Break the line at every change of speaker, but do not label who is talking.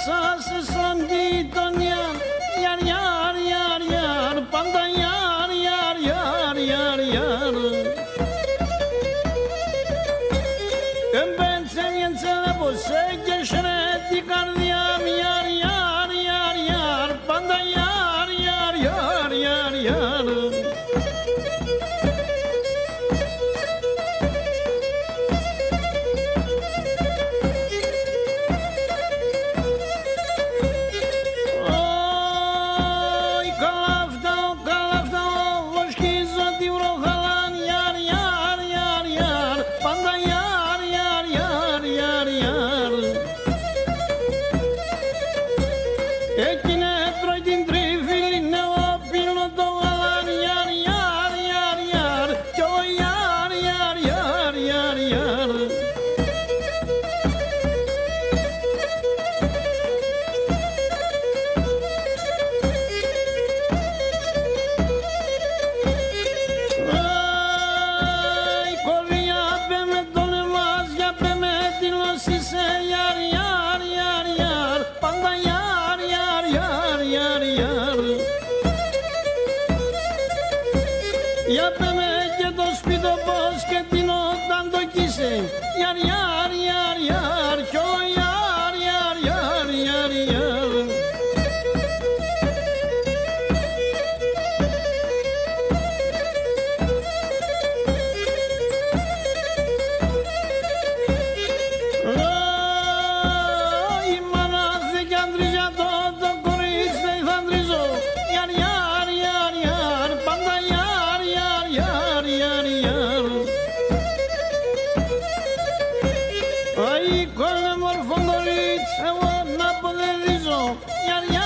μέσα σαν γειτονιά. Γιαρ, γιαρ, γιαρ, γιαρ, πάντα γιαρ, γιαρ, γιαρ, γιαρ, γιαρ. Εμπέτσε βιέντσε λέπωσε και σρε την καρδιά μου. Γιαρ, γιαρ, γιαρ, γιαρ, πάντα γιαρ, γιαρ, γιαρ, γιαρ, γιαρ. Εκείνε τρώει την τρίφυλλη, ναι, ο πίνω το γαλάν. Γιαρ, γιαρ, γιαρ, γιαρ, κι ο γιαρ, γιαρ, γιαρ, γιαρ, γιαρ. Η κορδιά πέ με τον εμάς, για πέ με τη λωσίσε. Γιαρ, γιαρ, γιαρ, γιαρ, πάντα γιαρ, γιαρ, γιαρ, γιαρ, γιαρ. Για πέ με και το σπίτι πως και την όταν το κοίσε. Γιαρ, γιαρ, γιαρ, γιαρ, κι ο γιαρ, γιαρ, γιαρ, γιαρ, γιαρ. Η μάνα δεν κι αντρίζα το κορίτσι δεν θα αντρίζω. Γιαρ, γιαρ, γιαρ, γιαρ, πάντα γιαρ, γιαρ, γιαρ, γιαρ, γιαρ. Αϊ, κόλλε μορφό κορίτσι, εγώ να αποδεδίζω. Γιαρ, γιαρ.